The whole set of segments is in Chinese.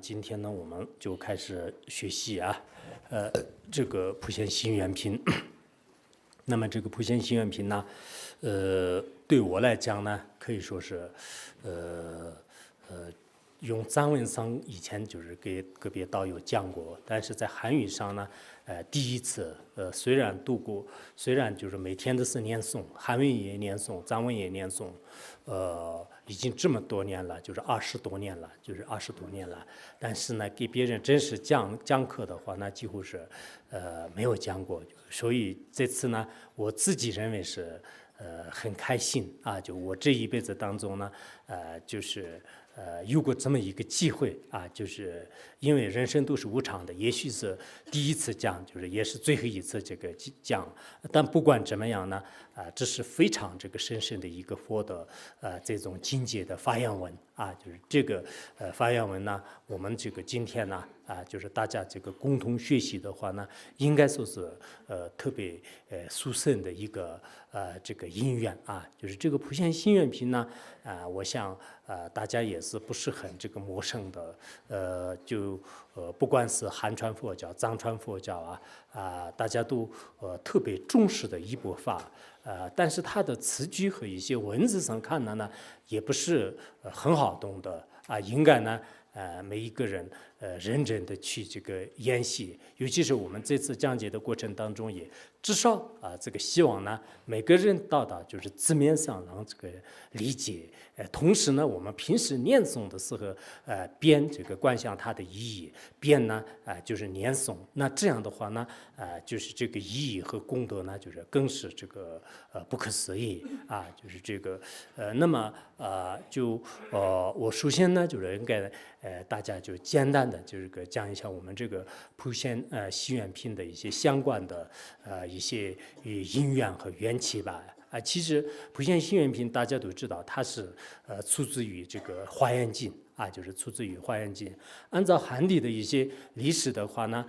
今天呢，我们就开始学习这个普贤行愿品。那么这个普贤行愿品呢，对我来讲呢，可以说是，用藏文上以前就是给个别道友讲过，但是在汉语上呢，第一次，虽然读过，虽然就是每天都是念诵，汉文也念诵，藏文也念诵，已经这么多年了，就是20多年了，但是呢，给别人真实讲课的话，那几乎是，没有讲过，所以这次呢，我自己认为是，很开心啊，就我这一辈子当中呢，就是有过这么一个机会啊，就是因为人生都是无常的，也许是第一次讲，就是也是最后一次这个讲，但不管怎么样呢，这是非常这个深深的一个佛的这种境界的发扬文啊，就是这个发扬文呢，我们这个今天呢就是大家这个共同学习的话呢，应该说是特别殊胜的一个这个因缘啊，就是这个普贤行愿品呢，我想大家也是不是很这个陌生的，不管是汉传佛教、藏传佛教大家都特别重视的一部法，但是它的词句和一些文字上看呢，也不是很好懂的啊，应该呢。每一个人认真的去这个研习，尤其是我们这次讲解的过程当中，也至少这个希望呢，每个人到达就是字面上能这个理解，同时呢，我们平时念诵的时候，边这个观想它的意义，边呢就是念诵，那这样的话呢，就是这个意义和功德呢，就是更是这个不可思议啊，就是这个那么我首先呢，就是应该大家就简单的就是讲一下我们这个普贤行愿品的一些相关的一些因缘和缘起吧。其实普贤行愿品大家都知道，它是出自于这个华严经就是出自于华严经。按照汉地的一些历史的话呢，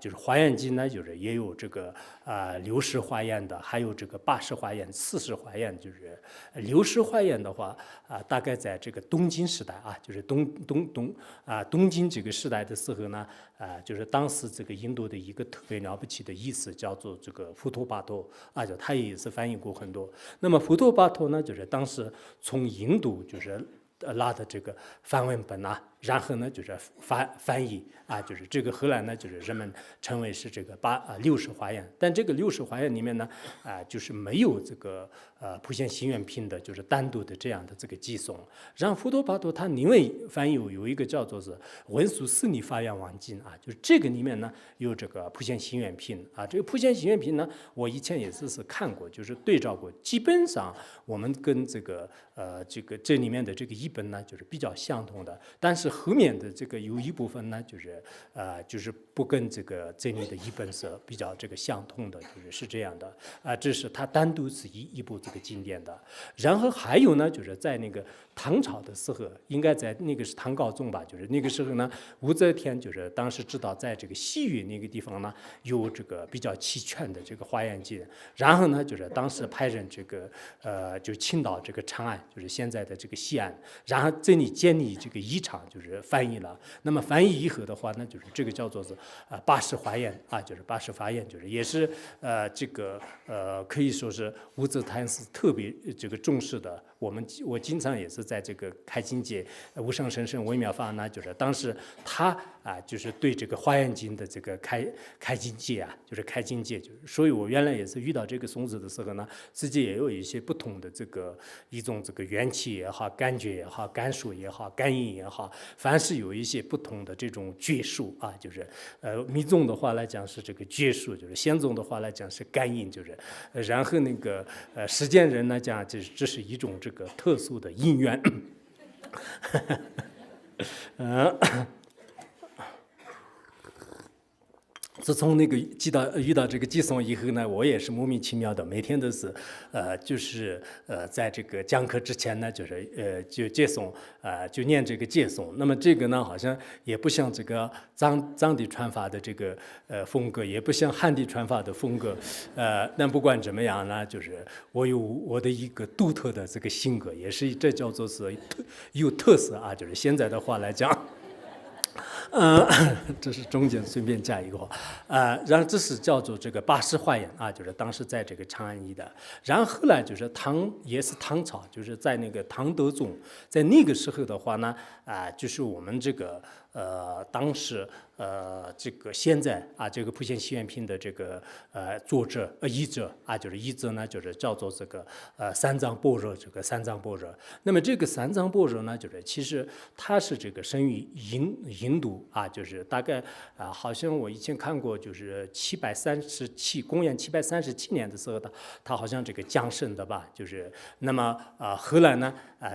就是华严经呢，就是也有这个60华严的，还有这个80华严、40华严。就是60华严的话大概在这个东晋时代就是东晋这个时代的时候呢，就是当时这个印度的一个特别了不起的意思叫做这个佛陀巴托就他也是翻译过很多。那么佛陀巴托呢，就是当时从印度就是拉的这个梵文本然后呢就是翻译就是这个后来呢就是人们称为是这个60华严，但这个60华严里面呢就是没有这个普贤行愿品的，就是单独的这样的这个寄诵。然后佛陀巴托他另外翻译有一个叫做是文殊师利法愿王经就是这个里面呢有这个普贤行愿品这个普贤行愿品呢，我以前也是看过，就是对照过，基本上我们跟这个这里面的这个译本呢就是比较相同的，但是后面的这个有一部分呢就是不跟这里的译本是比较这个相同的，是这样的这是它单独是一部这个经典的。然后还有呢，就是在那个唐朝的时候，应该在那个是唐高宗吧，就是那个时候呢，武则天就是当时知道在这个西域那个地方呢有这个比较齐全的这个华严经，然后呢就是当时派人这个就青岛这个长安，就是现在的这个西安，然后这里建立这个仪场，就是翻译了。那么翻译以后的话呢，就是这个叫做是80华严就是80华严，就是也是这个可以说是武则天是特别这个重视的。我经常也是在这个开经界无上甚深微妙法呢，就是当时他就是对这个华严经的这个开经界就是开经界，就是所以我原来也是遇到这个松子的时候呢，自己也有一些不同的这个一种这个缘起也好，感觉也好，感受也好，感应也好，凡是有一些不同的这种觉数就是密宗的话来讲是这个觉数，就是显宗的话来讲是感应，就是然后那个实践人来讲，这是一种这个特殊的因缘。自从那个遇到这个寄诵以后呢，我也是莫名其妙的，每天都是就是在这个讲课之前呢，就是就接诵就念这个接诵。那么这个呢，好像也不像这个藏地传法的这个风格，也不像汉地传法的风格。但不管怎么样呢，就是我有我的一个独特的这个性格，也是这叫做是有特色就是现在的话来讲。呃，这是中间随便加一个话，然后这是叫做这个八十花园啊，就是当时在这个长安一带，然后后来就是也是唐朝，就是在那个唐德宗，在那个时候的话呢，就是我们这个当时这个现在这个莆田西园坪的这个作者译者就是译者呢，就是叫做这个三藏般若，这个三藏般若。那么这个三藏般若呢，就是其实他是这个生于印度就是大概好像我以前看过，就是公元737年的时候他好像这个降生的吧，就是那么后来呢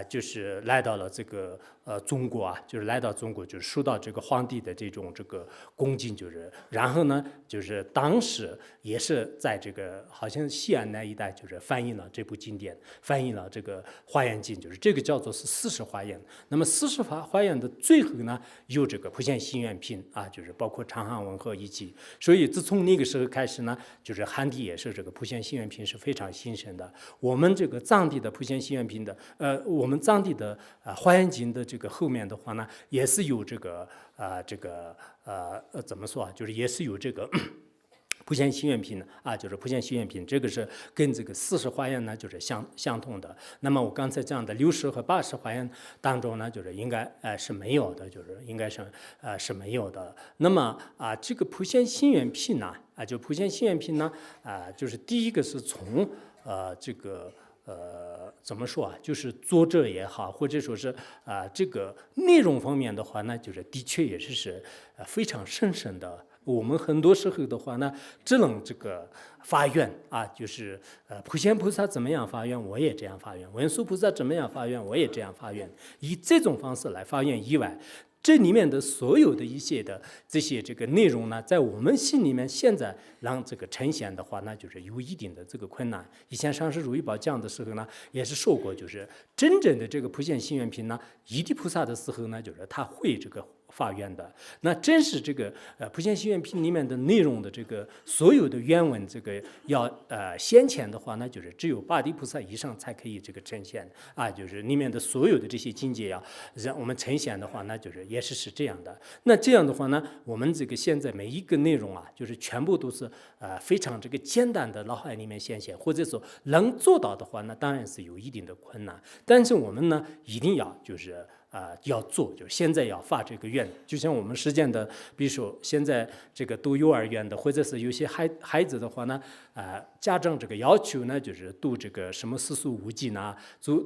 就是来到了这个中国就是来到中国，就是受到这个皇帝的这个恭敬，就是然后呢，就是当时也是在这个好像西安那一带，就是翻译了这部经典，翻译了这个《华严经》，就是这个叫做是四十华严。那么四十华严的最后呢，有这个莆田心愿品就是包括长汉文和一起。所以自从那个时候开始呢，就是汉地也是这个莆田心愿品是非常兴盛的。我们这个藏地的莆田心愿品的我们藏地的华严经的这个后面的话呢，也是有这个怎么说就是也是有这个莆田心愿品就是莆田心愿品，这个是跟这个四十华严呢就是相同的。那么我刚才讲的60和80华严当中呢，就是应该是没有的，就是应该是没有的。那么这个莆田心愿品呢就莆田心愿品呢就是第一个是从这个怎么说就是作者也好，或者说是这个内容方面的话呢，就是的确也是非常神圣的。我们很多时候的话呢，只能这个发愿就是普贤菩萨怎么样发愿，我也这样发愿；文殊菩萨怎么样发愿，我也这样发愿。以这种方式来发愿以外，这里面的所有的一些的这些这个内容呢，在我们心里面现在让这个呈现的话呢，就是有一定的这个困难。以前上师如意宝讲的时候呢，也是说过，就是真正的这个普贤心愿品呢，一地菩萨的时候呢，就是他会这个发愿的。那真是这个莆田心愿品里面的内容的这个所有的原文，这个要先前的话呢，就是只有八地菩萨以上才可以这个呈现就是里面的所有的这些境界让我们呈现的话呢，就是也是这样的。那这样的话呢，我们这个现在每一个内容就是全部都是非常这个简单的脑海里面显现，或者说能做到的话呢，当然是有一定的困难。但是我们呢，一定要就是要做，就是现在要发这个愿。就像我们实践的，比如说现在这个读幼儿园的，或者是有些孩子的话呢，家长这个要求呢，就是读这个什么四书五经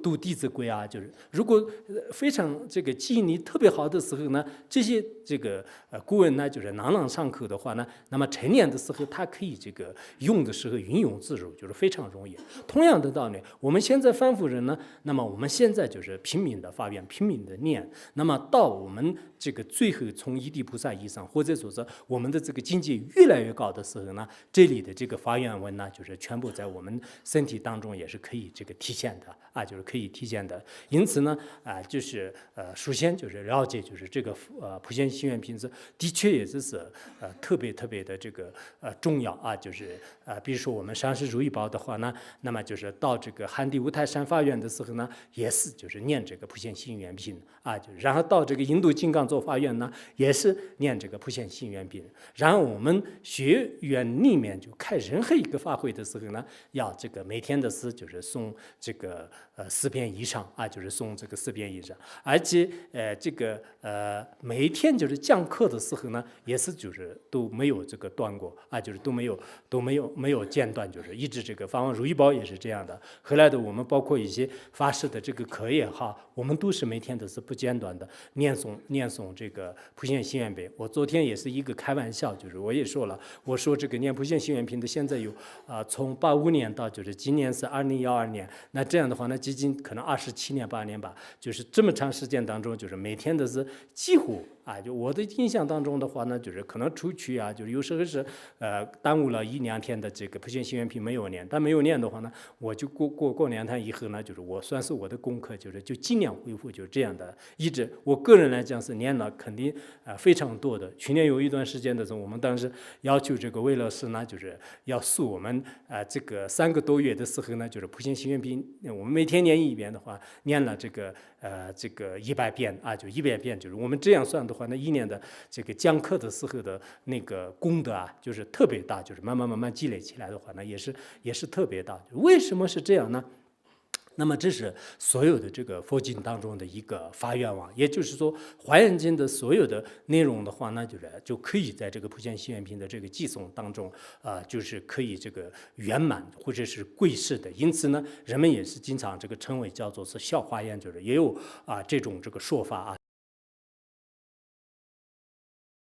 读弟子规就是如果非常这个记忆力特别好的时候呢，这些这个顾问呢，就是朗朗上口的话呢，那么成年的时候他可以这个用的时候运用自如，就是非常容易。同样的道理，我们现在凡夫人呢，那么我们现在就是拼命的发愿，拼命的念，那么到我们这个最后从一地菩萨以上，或者说是我们的这个境界越来越高的时候呢，这里的这个发愿文呢，就是全部在我们身体当中也是可以这个体现的就是可以体现的。因此呢就是首先就是了解，就是这个普贤心愿品质的确也是特别的这个重要就是比如说我们上师如意宝的话呢，那么就是到这个汉地五台山发愿的时候呢，也是就是念这个普贤心愿品就是然后到这个印度金刚座发愿呢，也是念这个普贤心愿品。然后我们学院里面就开任何一个法会的时候呢，要这个每天的是就是诵这个4遍以上就是诵这个4遍以上，而且这个每一天就是讲课的时候呢，也是就是都没有这个断过就是都没有间断，就是一直这个法王如意宝也是这样的。后来的我们包括一些法师的这个课也好，我们都是每天都是不间断的念诵这个普贤心愿品。我昨天也是一个开玩笑，就是我也说了，我说这个念普贤心愿品的现在有从85年到就是今年是2012年，那这样的话呢，接近可能27年8年吧，就是这么长时间当中，就是每天都是几乎就我的印象当中的话呢，就是可能出去就是有时候是耽误了1、2天的这个普贤心愿品没有念，但没有念的话呢，我就过2天以后呢，就是我算是我的功课，就尽量恢复，就是这样的。一直我个人来讲是念了肯定非常多的。去年有一段时间的时候，我们当时要求这个魏老师呢，就是要诉我们这个3个多月的时候呢，就是普贤心愿品，我们每天念一遍的话，念了这个这个100遍啊，就100遍，就是我们这样算的话，那一年的这个讲课的时候的那个功德啊，就是特别大，就是慢慢积累起来的话呢，也是特别大。为什么是这样呢？那么这是所有的这个佛经当中的一个发愿望，也就是说，华严经的所有的内容的话呢，就可以在这个普贤行愿品的这个寄送当中就是可以这个圆满或者是贵释的。因此呢，人们也是经常这个称为叫做是孝华严，就是也有这种这个说法啊，